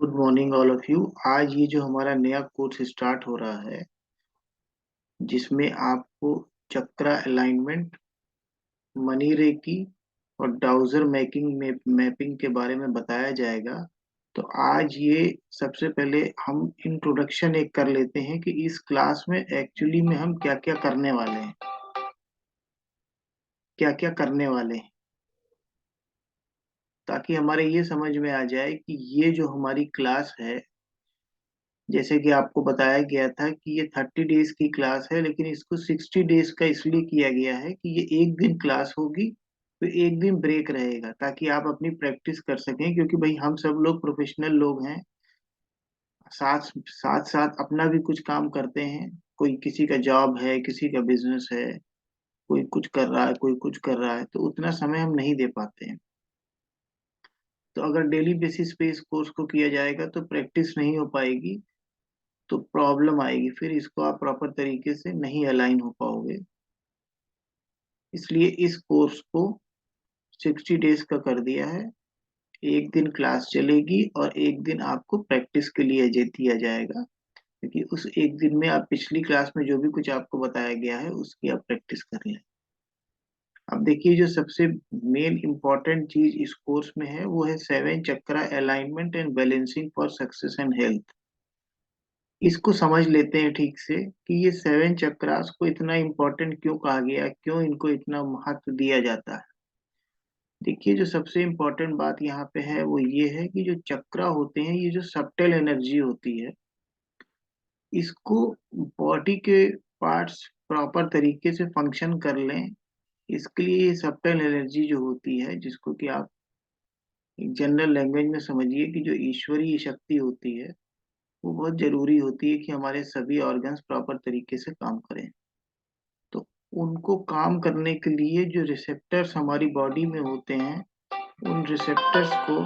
Good morning all of you. आज ये जो हमारा नया कोर्स स्टार्ट हो रहा है जिसमें आपको चक्रा अलाइनमेंट, मनी रेकी और डाउजर मैपिंग के बारे में बताया जाएगा। तो आज ये सबसे पहले हम इंट्रोडक्शन एक कर लेते हैं कि इस क्लास में एक्चुअली में हम क्या क्या करने वाले हैं, क्या क्या करने वाले हैं, ताकि हमारे ये समझ में आ जाए कि ये जो हमारी क्लास है, जैसे कि आपको बताया गया था कि ये 30 डेज की क्लास है, लेकिन इसको 60 डेज का इसलिए किया गया है कि ये एक दिन क्लास होगी तो एक दिन ब्रेक रहेगा, ताकि आप अपनी प्रैक्टिस कर सकें। क्योंकि भाई हम सब लोग प्रोफेशनल लोग हैं, साथ साथ साथ अपना भी कुछ काम करते हैं। कोई किसी का जॉब है, किसी का बिजनेस है, कोई कुछ कर रहा है, कोई कुछ कर रहा है, तो उतना समय हम नहीं दे पाते हैं। तो अगर डेली बेसिस पे इस कोर्स को किया जाएगा तो प्रैक्टिस नहीं हो पाएगी, तो प्रॉब्लम आएगी, फिर इसको आप प्रॉपर तरीके से नहीं अलाइन हो पाओगे। इसलिए इस कोर्स को 60 डेज का कर दिया है। एक दिन क्लास चलेगी और एक दिन आपको प्रैक्टिस के लिए दिया जाएगा, क्योंकि उस एक दिन में आप पिछली क्लास में जो भी कुछ आपको बताया गया है उसकी आप प्रैक्टिस कर लें। अब देखिए, जो सबसे मेन इम्पोर्टेंट चीज इस कोर्स में है वो है 7 chakra alignment and balancing for success and health. इसको समझ लेते हैं ठीक से कि ये 7 चक्रास को इतना इम्पोर्टेंट क्यों कहा गया, क्यों इनको इतना महत्व दिया जाता है। देखिए, जो सबसे इम्पोर्टेंट बात यहाँ पे है वो ये है कि जो चक्रा होते हैं, ये जो सबटल एनर्जी होती है, इसको बॉडी के पार्ट्स प्रॉपर तरीके से फंक्शन कर लें, इसके लिए ये सबटल एनर्जी जो होती है, जिसको कि आप एक जनरल लैंग्वेज में समझिए कि जो ईश्वरीय शक्ति होती है, वो बहुत जरूरी होती है कि हमारे सभी ऑर्गन्स प्रॉपर तरीके से काम करें। तो उनको काम करने के लिए जो रिसेप्टर्स हमारी बॉडी में होते हैं, उन रिसेप्टर्स को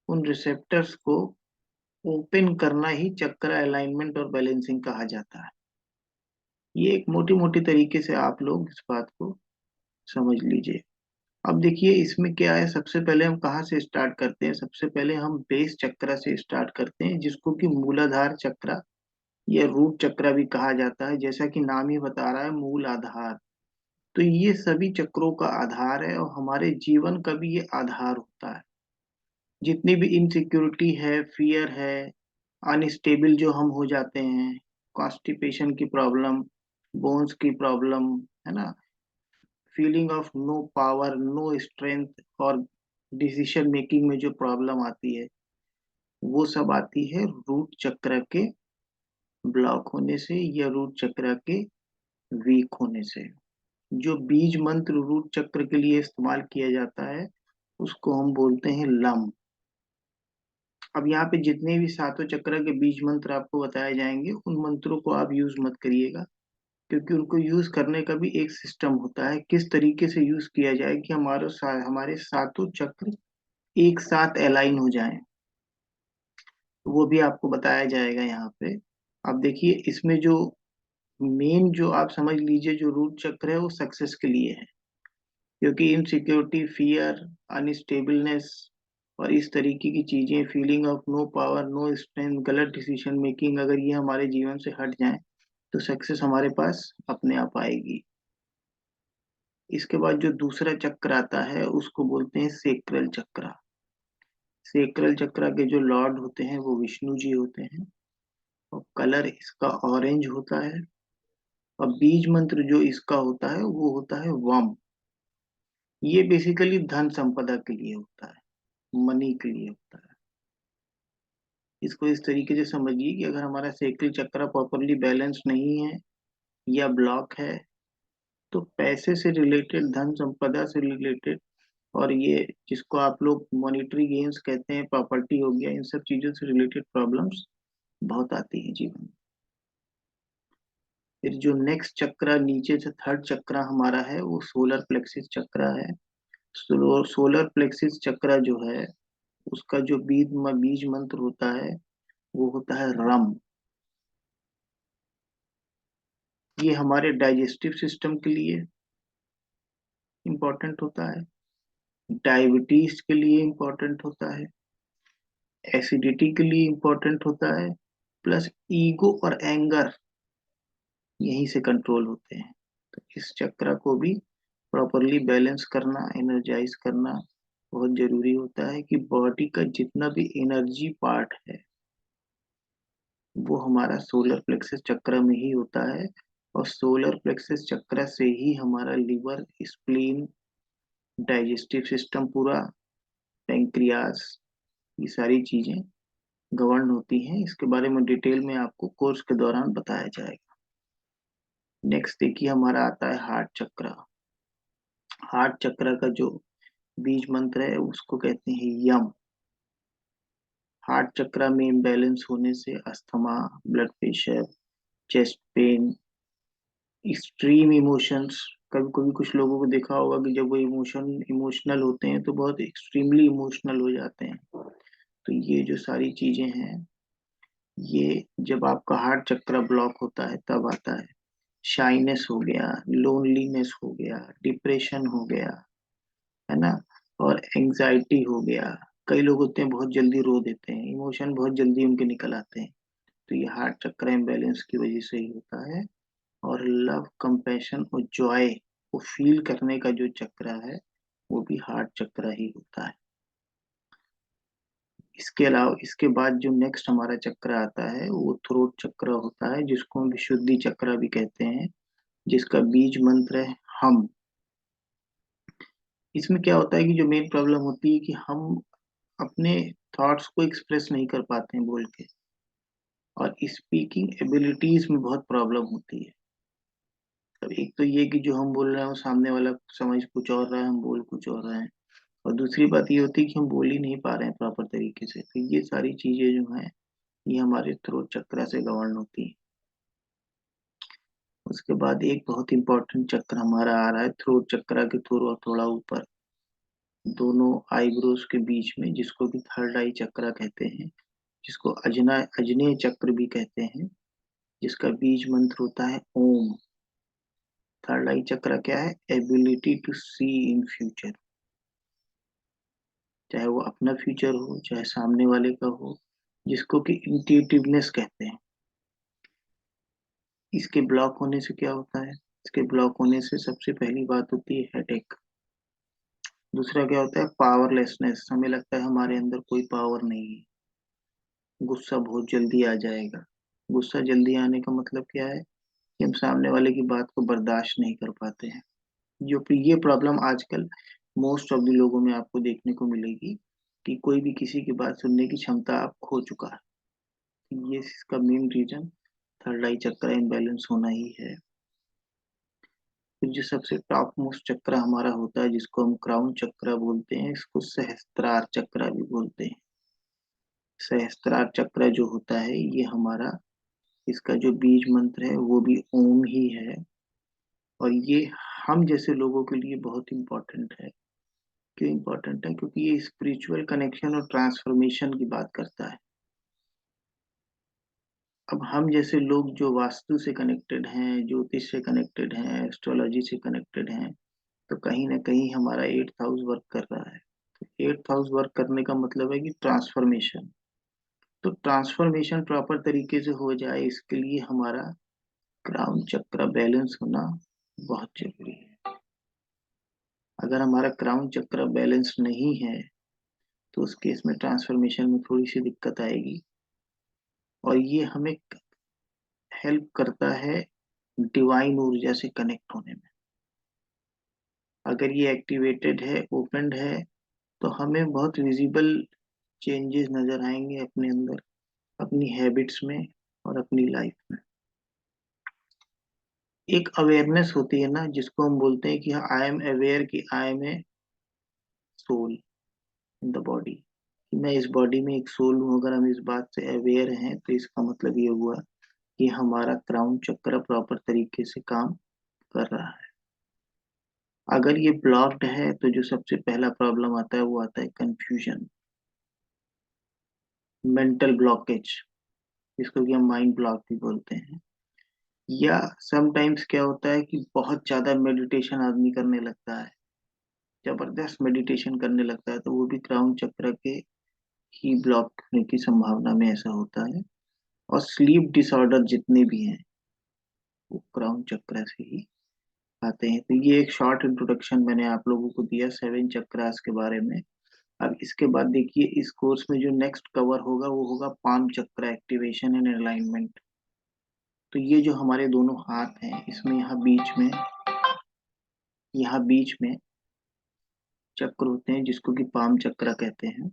उन रिसेप्टर्स को ओपन करना ही चक्र अलाइनमेंट और बैलेंसिंग कहा जाता है। ये एक मोटी मोटी तरीके से आप लोग इस बात को समझ लीजिए। अब देखिए, इसमें क्या है, सबसे पहले हम कहाँ से स्टार्ट करते हैं। सबसे पहले हम बेस चक्र से स्टार्ट करते हैं, जिसको कि मूलाधार चक्र या रूट चक्र भी कहा जाता है। जैसा कि नाम ही बता रहा है, मूल आधार। तो ये सभी चक्रों का आधार है और हमारे जीवन का भी ये आधार होता है। जितनी भी इनसिक्योरिटी है, फियर है, अनस्टेबल जो हम हो जाते हैं, कॉन्स्टिपेशन की प्रॉब्लम, बोन्स की प्रॉब्लम, है ना, feeling of no power, no strength, और डिसीजन मेकिंग में जो प्रॉब्लम आती है, वो सब आती है रूट चक्र के ब्लॉक होने से या रूट चक्र के वीक होने से। जो बीज मंत्र रूट चक्र के लिए इस्तेमाल किया जाता है, उसको हम बोलते हैं लम। अब यहाँ पे जितने भी सातों चक्र के बीज मंत्र आपको बताए जाएंगे, उन मंत्रों को आप यूज मत करिएगा, क्योंकि उनको यूज करने का भी एक सिस्टम होता है, किस तरीके से यूज किया जाए कि हमारे सातों चक्र एक साथ अलाइन हो जाएं, वो भी आपको बताया जाएगा यहाँ पे। अब देखिए, इसमें जो मेन जो आप समझ लीजिए, जो रूट चक्र है वो सक्सेस के लिए है। क्योंकि इनसिक्योरिटी, फियर, अनस्टेबलनेस और इस तरीके की चीजें, feeling of no power, no strength, गलत डिसीजन मेकिंग, अगर ये हमारे जीवन से हट जाए तो सक्सेस हमारे पास अपने आप आएगी। इसके बाद जो दूसरा चक्र आता है उसको बोलते हैं सेक्रल चक्र। सेक्रल चक्र के जो लॉर्ड होते हैं वो विष्णु जी होते हैं, और कलर इसका ऑरेंज होता है। और बीज मंत्र जो इसका होता है वो होता है वम। ये बेसिकली धन संपदा के लिए होता है, मनी के लिए होता है। इसको इस तरीके से समझिए कि अगर हमारा सेक्रल चक्र प्रॉपरली बैलेंस नहीं है या ब्लॉक है, तो पैसे से रिलेटेड, धन संपदा से रिलेटेड, और ये जिसको आप लोग मॉनिटरी गेन्स कहते हैं, प्रॉपर्टी हो गया, इन सब चीजों से रिलेटेड प्रॉब्लम्स बहुत आती हैं जीवन में। फिर जो नेक्स्ट चक्र नीचे से थर्ड चक्र हमारा है वो सोलर प्लेक्सिस चक्र है। सोलर प्लेक्सिस चक्र जो है, उसका जो बीज मंत्र होता है वो होता है रम। ये हमारे डाइजेस्टिव सिस्टम के लिए इम्पोर्टेंट होता है, डायबिटीज के लिए इम्पोर्टेंट होता है, एसिडिटी के लिए इम्पोर्टेंट होता है, प्लस ईगो और एंगर यहीं से कंट्रोल होते हैं। तो इस चक्र को भी प्रॉपरली बैलेंस करना, एनर्जाइज करना बहुत जरूरी होता है कि बॉडी का जितना भी एनर्जी पार्ट है वो हमारा सोलर प्लेक्सस चक्र में ही होता है। और सोलर प्लेक्सस चक्र से ही हमारा लिवर, स्प्लीन, डाइजेस्टिव सिस्टम पूरा, पेंक्रियास, ये सारी चीजें गवर्न होती हैं। इसके बारे में डिटेल में आपको कोर्स के दौरान बताया जाएगा। नेक्स्ट देखिए हमारा आता है हार्ट चक्र। हार्ट चक्र का जो बीज मंत्र है उसको कहते हैं यम। हार्ट चक्र में इम्बैलेंस होने से asthma, blood pressure, chest pain, extreme emotions, कभी कभी कुछ लोगों को देखा होगा कि जब वो इमोशनल होते हैं तो बहुत एक्सट्रीमली इमोशनल हो जाते हैं। तो ये जो सारी चीजें हैं, ये जब आपका हार्ट चक्र ब्लॉक होता है तब आता है। शाइनेस हो गया, लोनलीनेस हो गया, डिप्रेशन हो गया, है ना, और एंजाइटी हो गया। कई लोग होते हैं बहुत जल्दी रो देते हैं, इमोशन बहुत जल्दी उनके निकल आते हैं। तो ये हार्ट चक्र इम्बैलेंस की वजह से ही होता है। और लव, कंपैशन और जॉय को फील करने का जो चक्र है वो भी हार्ट चक्र ही होता है। इसके अलावा इसके बाद जो नेक्स्ट हमारा चक्र आता है वो थ्रोट चक्र होता है, जिसको हम विशुद्धि चक्र भी कहते हैं, जिसका बीज मंत्र है हम। इसमें क्या होता है कि जो मेन प्रॉब्लम होती है कि हम अपने थॉट्स को एक्सप्रेस नहीं कर पाते हैं बोल के, और स्पीकिंग एबिलिटीज में बहुत प्रॉब्लम होती है। अब एक तो ये कि जो हम बोल रहे हैं वो सामने वाला समझ कुछ और रहा है, हम बोल कुछ और रहे हैं। और दूसरी बात ये होती है कि हम बोल ही नहीं पा रहे हैं प्रॉपर तरीके से। तो ये सारी चीजें जो हैं ये हमारे थ्रोट चक्र से गवर्न होती है। उसके बाद एक बहुत इंपॉर्टेंट चक्र हमारा आ रहा है थ्रोट चक्र के थोड़ा थोड़ा ऊपर, दोनों आईब्रोज के बीच में, जिसको कि थर्ड आई चक्र कहते हैं, जिसको अजनेय चक्र भी कहते हैं, जिसका बीज मंत्र होता है ओम। थर्ड आई चक्र क्या है? Ability to see in future, चाहे वो अपना फ्यूचर हो चाहे सामने वाले का हो, जिसको कि इंट्यूटिवनेस कहते हैं। इसके ब्लॉक होने से क्या होता है? इसके ब्लॉक होने से सबसे पहली बात होती है हेडेक। दूसरा क्या होता है? पावरलेसनेस, हमें लगता है हमारे अंदर कोई पावर नहीं है। गुस्सा बहुत जल्दी आ जाएगा। गुस्सा जल्दी आने का मतलब क्या है? कि हम सामने वाले की बात को बर्दाश्त नहीं कर पाते हैं। जो कि ये प्रॉब्लम आजकल मोस्ट ऑफ द लोगों में आपको देखने को मिलेगी कि कोई भी किसी की बात सुनने की क्षमता आप खो चुका है। ये इसका मेन रीजन थर्ड आई चक्र इम्बैलेंस होना ही है। फिर जो सबसे टॉप मोस्ट चक्र हमारा होता है, जिसको हम क्राउन चक्र बोलते हैं, इसको सहस्त्रार चक्र भी बोलते हैं। सहस्त्रार चक्र जो होता है ये हमारा, इसका जो बीज मंत्र है वो भी ओम ही है। और ये हम जैसे लोगों के लिए बहुत इंपॉर्टेंट है। क्यों इंपॉर्टेंट है? क्योंकि ये स्पिरिचुअल कनेक्शन और ट्रांसफॉर्मेशन की बात करता है। अब हम जैसे लोग जो वास्तु से कनेक्टेड हैं, ज्योतिष से कनेक्टेड हैं, एस्ट्रोलॉजी से कनेक्टेड हैं, तो कहीं ना कहीं हमारा एट्थ हाउस वर्क कर रहा है। तो एट्थ हाउस वर्क करने का मतलब है कि ट्रांसफॉर्मेशन। तो ट्रांसफॉर्मेशन प्रॉपर तरीके से हो जाए इसके लिए हमारा क्राउन चक्र बैलेंस होना बहुत जरूरी है। अगर हमारा क्राउन चक्र बैलेंस नहीं है तो उस केस में ट्रांसफॉर्मेशन में थोड़ी सी दिक्कत आएगी। और ये हमें हेल्प करता है डिवाइन ऊर्जा से कनेक्ट होने में। अगर ये एक्टिवेटेड है, ओपन है, तो हमें बहुत विजिबल चेंजेस नजर आएंगे अपने अंदर, अपनी हैबिट्स में और अपनी लाइफ में। एक अवेयरनेस होती है ना, जिसको हम बोलते हैं कि आई एम अवेयर कि I am a soul in the body, कि मैं इस बॉडी में एक सोल हूँ। अगर हम इस बात से अवेयर हैं तो इसका मतलब ये हुआ कि हमारा क्राउन चक्र प्रॉपर तरीके से काम कर रहा है। अगर ये ब्लॉक्ड है तो जो सबसे पहला प्रॉब्लम आता है वो आता है कंफ्यूजन, मेंटल ब्लॉकेज, जिसको कि हम माइंड ब्लॉक भी बोलते हैं। या समटाइम्स क्या होता है कि बहुत ज्यादा मेडिटेशन आदमी करने लगता है, जबरदस्त मेडिटेशन करने लगता है, तो वो भी क्राउन चक्र के ही ब्लॉक होने की संभावना में ऐसा होता है। और स्लीप डिसऑर्डर जितने भी हैं वो क्राउन चक्र से ही आते हैं। तो ये एक शॉर्ट इंट्रोडक्शन मैंने आप लोगों को दिया 7 चक्रास के बारे में। अब इसके बाद देखिए इस कोर्स में जो नेक्स्ट कवर होगा वो होगा पाम चक्र एक्टिवेशन एंड अलाइनमेंट। तो ये जो हमारे दोनों हाथ हैं इसमें यहाँ बीच में चक्र होते हैं जिसको कि पाम चक्र कहते हैं।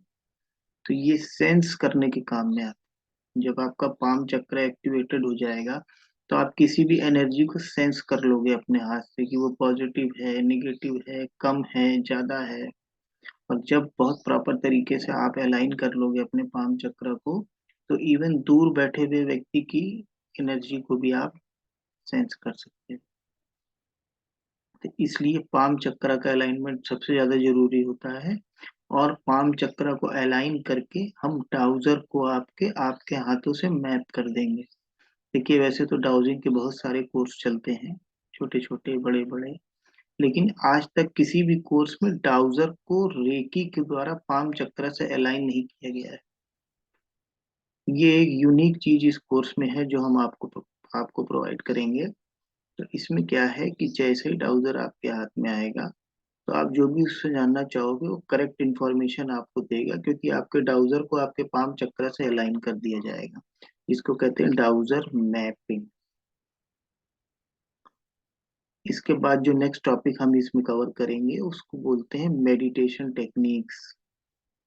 तो ये सेंस करने के काम में आता है। जब आपका पाम चक्र एक्टिवेटेड हो जाएगा तो आप किसी भी एनर्जी को सेंस कर लोगे अपने हाथ से कि वो पॉजिटिव है, नेगेटिव है, कम है, ज्यादा है। और जब बहुत प्रॉपर तरीके से आप अलाइन कर लोगे अपने पाम चक्र को तो इवन दूर बैठे हुए व्यक्ति की एनर्जी को भी आप सेंस कर सकते हैं। तो इसलिए पाम चक्र का अलाइनमेंट सबसे ज्यादा जरूरी होता है। और पाम चक्र को अलाइन करके हम डाउजर को आपके आपके हाथों से मैप कर देंगे। देखिए वैसे तो डाउजिंग के बहुत सारे कोर्स चलते हैं, छोटे छोटे बड़े बड़े, लेकिन आज तक किसी भी कोर्स में डाउजर को रेकी के द्वारा पाम चक्र से अलाइन नहीं किया गया है। ये एक यूनिक चीज इस कोर्स में है जो हम आपको प्रोवाइड करेंगे। तो इसमें क्या है कि जैसे ही डाउजर आपके हाथ में आएगा तो आप जो भी उससे जानना चाहोगे वो करेक्ट इन्फॉर्मेशन आपको देगा, क्योंकि आपके डाउजर को आपके पाम चक्र से अलाइन कर दिया जाएगा। इसको कहते हैं डाउजर मैपिंग। इसके बाद जो नेक्स्ट टॉपिक हम इसमें कवर करेंगे उसको बोलते हैं मेडिटेशन टेक्निक्स।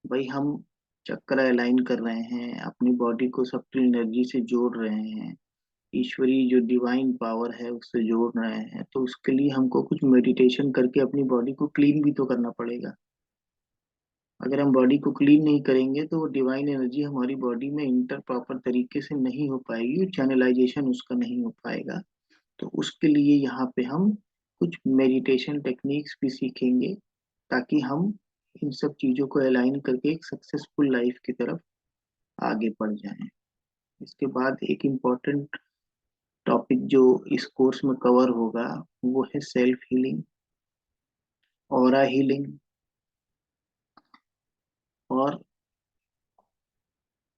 भाई हम चक्र अलाइन कर रहे हैं, अपनी बॉडी को सब्टिल एनर्जी से जोड़ रहे हैं, ईश्वरीय जो डिवाइन पावर है उससे जोड़ रहे हैं, तो उसके लिए हमको कुछ मेडिटेशन करके अपनी बॉडी को क्लीन भी तो करना पड़ेगा। अगर हम बॉडी को क्लीन नहीं करेंगे तो वो डिवाइन एनर्जी हमारी बॉडी में इंटर प्रॉपर तरीके से नहीं हो पाएगी, चैनलाइजेशन उसका नहीं हो पाएगा। तो उसके लिए यहाँ पे हम कुछ मेडिटेशन टेक्निक्स भी सीखेंगे ताकि हम इन सब चीजों को अलाइन करके एक सक्सेसफुल लाइफ की तरफ आगे बढ़ जाएं। इसके बाद एक इम्पोर्टेंट टॉपिक जो इस कोर्स में कवर होगा वो है सेल्फ हीलिंग, ऑरा हीलिंग और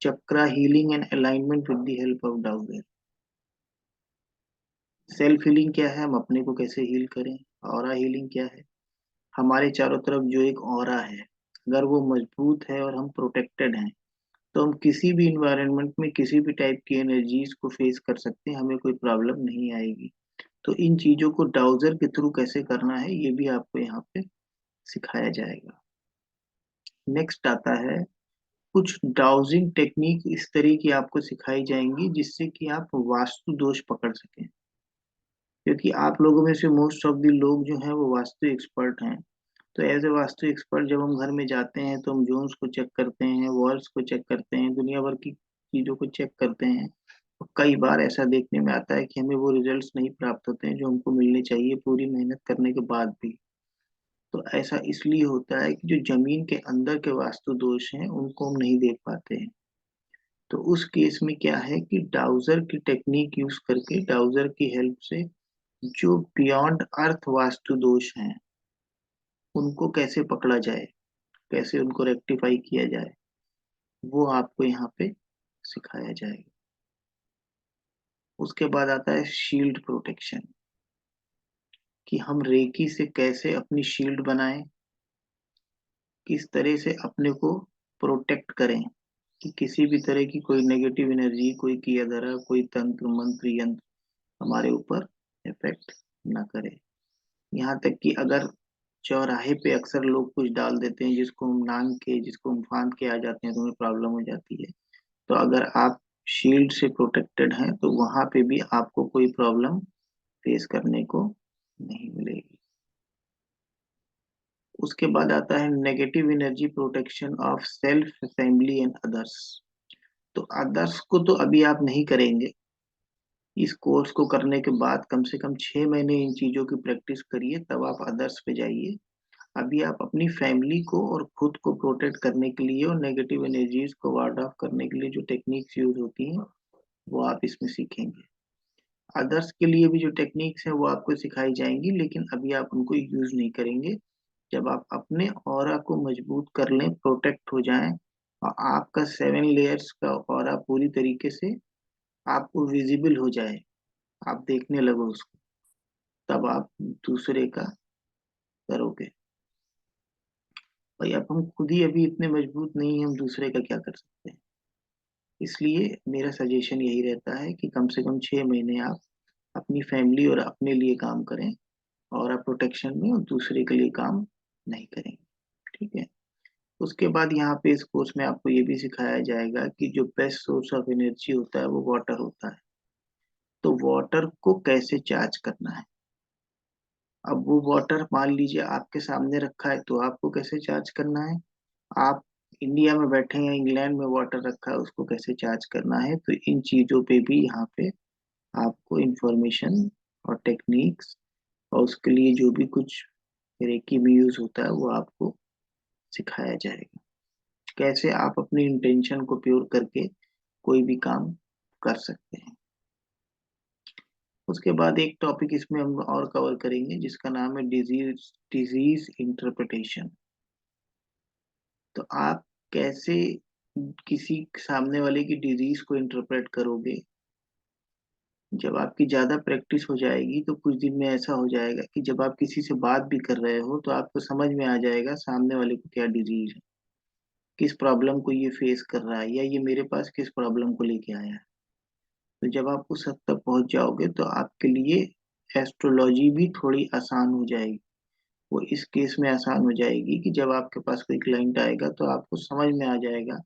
chakra healing and alignment with the help of dowser. Self healing क्या है, हम अपने को कैसे हील करें। ऑरा हीलिंग क्या है, हमारे चारों तरफ जो एक ऑरा है अगर वो मजबूत है और हम प्रोटेक्टेड हैं तो हम किसी भी इन्वायरमेंट में किसी भी टाइप की एनर्जीज को फेस कर सकते हैं, हमें कोई प्रॉब्लम नहीं आएगी। तो इन चीजों को डाउजर के थ्रू कैसे करना है ये भी आपको यहाँ पे सिखाया जाएगा। नेक्स्ट आता है कुछ डाउजिंग टेक्निक इस तरह की आपको सिखाई जाएंगी जिससे कि आप वास्तु दोष पकड़ सकें, क्योंकि आप लोगों में से मोस्ट ऑफ द लोग जो हैं वो वास्तु एक्सपर्ट हैं। तो एज ए वास्तु एक्सपर्ट जब हम घर में जाते हैं तो हम जोन्स को चेक करते हैं, वॉल्स को चेक करते हैं, दुनिया भर की चीजों को चेक करते हैं। तो कई बार ऐसा देखने में आता है कि हमें वो रिजल्ट्स नहीं प्राप्त होते हैं जो हमको मिलने चाहिए पूरी मेहनत करने के बाद भी। तो ऐसा इसलिए होता है कि जो जमीन के अंदर के वास्तु दोष हैं उनको हम नहीं देख पाते हैं। तो उस केस में क्या है कि डाउजर की टेक्निक यूज करके, डाउजर की हेल्प से जो बियॉन्ड अर्थ वास्तु दोष हैं उनको कैसे पकड़ा जाए, कैसे उनको रेक्टिफाई किया जाए, वो आपको यहाँ पे सिखाया जाएगा। उसके बाद आता है शील्ड प्रोटेक्शन, कि हम रेकी से कैसे अपनी शील्ड बनाएं, किस तरह से अपने को प्रोटेक्ट करें कि किसी भी तरह की कोई नेगेटिव एनर्जी, कोई किया धरा, कोई तंत्र मंत्र यंत्र हमारे ऊपर इफेक्ट ना करे। यहाँ तक कि अगर चौराहे पे अक्सर लोग कुछ डाल देते हैं जिसको हम नांग के, जिसको हम फांद के आ जाते हैं तो हमें प्रॉब्लम हो जाती है। तो अगर आप शील्ड से प्रोटेक्टेड हैं तो वहां पे भी आपको कोई प्रॉब्लम फेस करने को नहीं मिलेगी। उसके बाद आता है negative energy protection of self, family and others. तो अदर्स को तो अभी आप नहीं करेंगे, इस कोर्स को करने के बाद कम से कम 6 महीने इन चीजों की प्रैक्टिस करिए तब आप अदर्स पे जाइए। अभी आप अपनी फैमिली को और खुद को प्रोटेक्ट करने के लिए और नेगेटिव एनर्जीज को वार्ड ऑफ करने के लिए जो टेक्निक्स यूज होती हैं वो आप इसमें सीखेंगे। अदर्स के लिए भी जो टेक्निक्स हैं वो आपको सिखाई जाएंगी, लेकिन अभी आप उनको यूज नहीं करेंगे। जब आप अपने ऑरा को मजबूत कर लें, प्रोटेक्ट हो जाएं, और आपका 7 लेयर्स का ऑरा पूरी तरीके से आपको विजिबल हो जाए, आप देखने लगो उसको, तब आप दूसरे का करोगे। भाई अब हम खुद ही अभी इतने मजबूत नहीं हैं, हम दूसरे का क्या कर सकते हैं। इसलिए मेरा सजेशन यही रहता है कि कम से कम 6 महीने आप अपनी फैमिली और अपने लिए काम करें, और आप प्रोटेक्शन में और दूसरे के लिए काम नहीं करेंगे। ठीक है। उसके बाद यहाँ पे इस कोर्स में आपको ये भी सिखाया जाएगा कि जो बेस्ट सोर्स ऑफ एनर्जी होता है वो वाटर होता है। तो वाटर को कैसे चार्ज करना है। अब वो वाटर मान लीजिए आपके सामने रखा है, तो आपको कैसे चार्ज करना है। आप इंडिया में बैठे हैं, इंग्लैंड में वाटर रखा है, उसको कैसे चार्ज करना है। तो इन चीजों पे भी यहाँ पे आपको इंफॉर्मेशन और टेक्निक्स, और उसके लिए जो भी कुछ रेकी में यूज होता है वो आपको सिखाया जाएगा। कैसे आप अपनी इंटेंशन को प्योर करके कोई भी काम कर सकते हैं। उसके बाद एक टॉपिक इसमें हम और कवर करेंगे जिसका नाम है डिजीज डिजीज इंटरप्रिटेशन। तो आप कैसे किसी सामने वाले की डिजीज को इंटरप्रेट करोगे। जब आपकी ज्यादा प्रैक्टिस हो जाएगी तो कुछ दिन में ऐसा हो जाएगा कि जब आप किसी से बात भी कर रहे हो तो आपको समझ में आ जाएगा सामने वाले को क्या डिजीज है, किस प्रॉब्लम को ये फेस कर रहा है, या ये मेरे पास किस प्रॉब्लम को लेके आया है। तो जब आप उस हद तक पहुंच जाओगे तो आपके लिए एस्ट्रोलॉजी भी थोड़ी आसान हो जाएगी। वो इस केस में आसान हो जाएगी कि जब आपके पास कोई क्लाइंट आएगा तो आपको समझ में आ जाएगा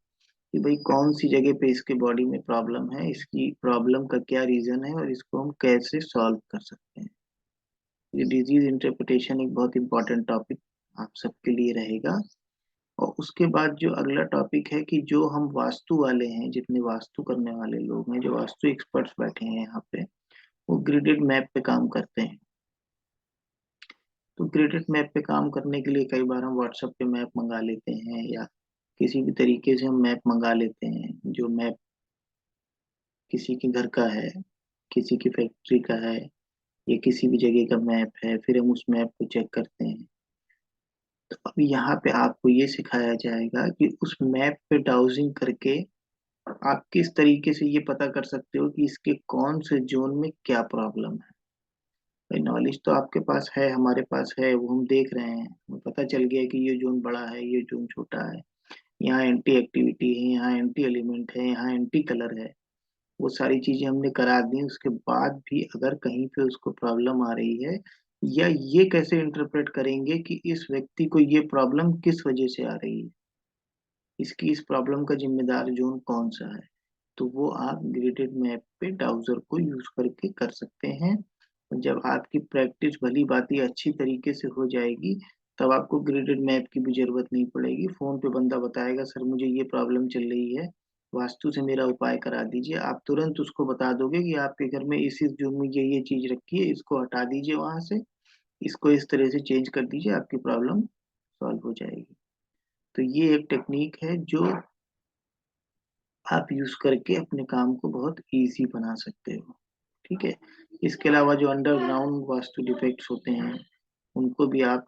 कि भाई कौन सी जगह पे इसके बॉडी में प्रॉब्लम है, इसकी प्रॉब्लम का क्या रीजन है, और इसको हम कैसे सॉल्व कर सकते हैं। ये डिजीज इंटरप्रिटेशन एक बहुत इंपॉर्टेंट टॉपिक आप सबके लिए रहेगा। और उसके बाद जो अगला टॉपिक है कि जो हम वास्तु वाले हैं, जितने वास्तु करने वाले लोग हैं, जो वास्तु एक्सपर्ट्स बैठे हैं यहाँ पे, वो ग्रिडेड मैप पे काम करते हैं। तो ग्रिडेड मैप पे काम करने के लिए कई बार हम व्हाट्सएप पे मैप मंगा लेते हैं, या किसी भी तरीके से हम मैप मंगा लेते हैं। जो मैप किसी के घर का है, किसी की फैक्ट्री का है, या किसी भी जगह का मैप है, फिर हम उस मैप को चेक करते हैं। तो अब यहाँ पे आपको ये सिखाया जाएगा कि उस मैप पे डाउजिंग करके आप किस तरीके से ये पता कर सकते हो कि इसके कौन से जोन में क्या प्रॉब्लम है। भाई नॉलेज तो आपके पास है, हमारे पास है, वो हम देख रहे हैं, हमें पता चल गया कि ये जोन बड़ा है, ये जोन छोटा है, यहाँ एंटी एक्टिविटी है, यहाँ एंटी एलिमेंट है, यहाँ एंटी कलर है। वो सारी चीजें हमने करा दी। उसके बाद भी अगर कहीं पे उसको प्रॉब्लम आ रही है, या ये कैसे इंटरप्रेट करेंगे कि इस व्यक्ति को ये प्रॉब्लम किस वजह से आ रही है, इसकी इस प्रॉब्लम का जिम्मेदार जोन कौन सा है। तो वो आप ग्रिडेड मैप पे डाउजर को यूज करके कर सकते हैं। और जब आपकी प्रैक्टिस भली भांति अच्छी तरीके से हो जाएगी, तब आपको ग्रिडेड मैप की भी जरूरत नहीं पड़ेगी। फोन पे बंदा बताएगा सर मुझे ये प्रॉब्लम चल रही है, वास्तु से मेरा उपाय करा दीजिए, आप तुरंत उसको बता दोगे कि आपके घर में इस जोन में ये चीज रखी है, इसको हटा दीजिए वहां से, इसको इस तरह से चेंज कर दीजिए, आपकी प्रॉब्लम सॉल्व हो जाएगी। तो ये एक टेक्निक है जो आप यूज करके अपने काम को बहुत इजी बना सकते हो। ठीक है। इसके अलावा जो अंडरग्राउंड वास्तु डिफेक्ट्स होते हैं उनको भी आप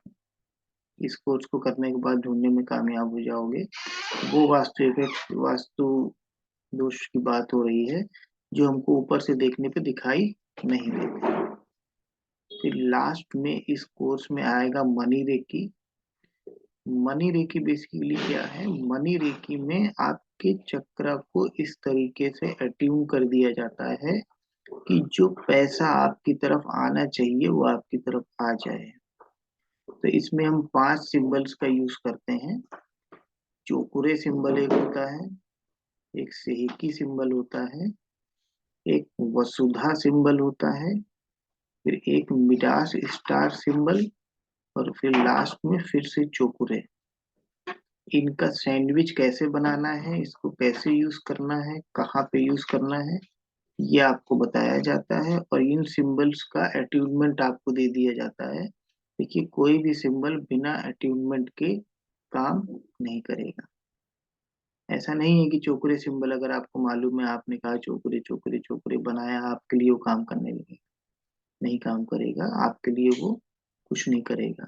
इस कोर्स को करने के बाद ढूंढने में कामयाब हो जाओगे। वो वास्तु इफेक्ट, वास्तु दोष की बात हो रही है जो हमको ऊपर से देखने पे दिखाई नहीं देते। फिर लास्ट में इस कोर्स में आएगा money reiki. Money reiki basically क्या है। मनी रेकी में आपके चक्र को इस तरीके से अट्यून कर दिया जाता है कि जो पैसा आपकी तरफ आना चाहिए वो आपकी तरफ आ जाए। तो इसमें हम 5 सिंबल्स का यूज करते हैं। चोकुरे सिंबल एक होता है, एक सेहकी सिंबल होता है, एक वसुधा सिंबल होता है, फिर एक मिडास स्टार सिंबल, और फिर लास्ट में फिर से चोकुरे। इनका सैंडविच कैसे बनाना है, इसको कैसे यूज करना है, कहाँ पे यूज करना है, ये आपको बताया जाता है। और इन सिंबल्स का अट्यूनमेंट आपको दे दिया जाता है। देखिए कोई भी सिंबल बिना अट्यूनमेंट के काम नहीं करेगा। ऐसा नहीं है कि चोकरे सिंबल अगर आपको मालूम है, आपने कहा चोकरे चोकरे चोकरे बनाया, आपके लिए वो काम करने लगेगा। नहीं काम करेगा आपके लिए, वो कुछ नहीं करेगा।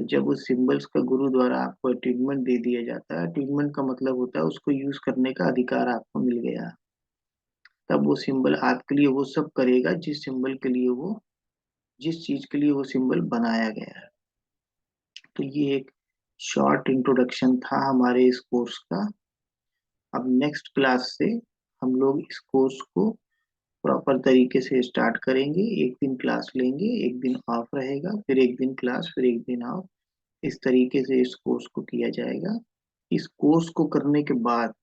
तो जब उस सिंबल्स का गुरु द्वारा आपको अटैचमेंट दे दिया जाता है, अटैचमेंट का मतलब होता है उसको यूज करने का अधिकार आपको मिल गया, तब वो सिंबल आपके लिए वो सब करेगा जिस चीज के लिए वो सिंबल बनाया गया है। तो ये एक शॉर्ट इंट्रोडक्शन था हमारे इस कोर्स का। अब नेक्स्ट क्लास से हम लोग इस कोर्स को प्रॉपर तरीके से स्टार्ट करेंगे। एक दिन क्लास लेंगे, एक दिन ऑफ रहेगा, फिर एक दिन क्लास, फिर एक दिन ऑफ। इस तरीके से इस कोर्स को किया जाएगा। इस कोर्स को करने के बाद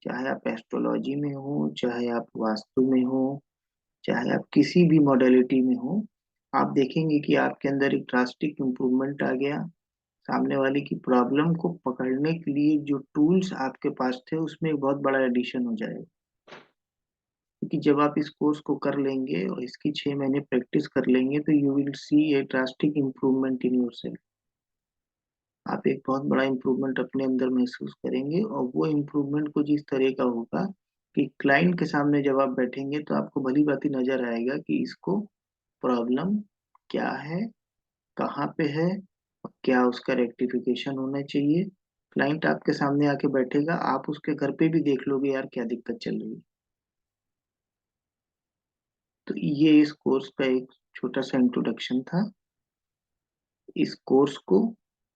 चाहे आप एस्ट्रोलॉजी में हो, चाहे आप वास्तु में हो, चाहे आप किसी भी मॉडलिटी में हो, आप देखेंगे कि आपके अंदर एक ड्रास्टिक इम्प्रूवमेंट आ गया। सामने वाले की प्रॉब्लम को पकड़ने के लिए जो टूल्स आपके पास थे उसमें एक बहुत बड़ा एडिशन हो जाएगा। क्योंकि जब आप इस कोर्स को कर लेंगे और इसकी 6 महीने प्रैक्टिस कर लेंगे तो you will see A drastic improvement in your self. आप एक बहुत बड़ा इम्प्रूवमेंट अपने अंदर महसूस करेंगे, और वो इम्प्रूवमेंट कुछ इस तरह का होगा कि क्लाइंट के सामने जब आप बैठेंगे तो आपको भली भांति नजर आएगा कि इसको प्रॉब्लम क्या है, कहाँ पे है, और क्या उसका रेक्टिफिकेशन होना चाहिए। क्लाइंट आपके सामने आके बैठेगा, आप उसके घर पे भी देख लोगे यार क्या दिक्कत चल रही है। तो ये इस कोर्स का एक छोटा सा इंट्रोडक्शन था। इस कोर्स को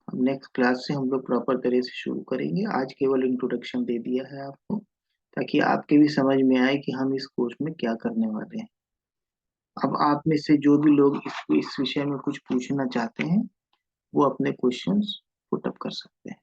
हम नेक्स्ट क्लास से हम लोग प्रॉपर तरह से शुरू करेंगे। आज केवल इंट्रोडक्शन दे दिया है आपको, ताकि आपके भी समझ में आए कि हम इस कोर्स में क्या करने वाले हैं। अब आप में से जो भी लोग इस विषय में कुछ पूछना चाहते हैं वो अपने क्वेश्चंस पुट अप कर सकते हैं।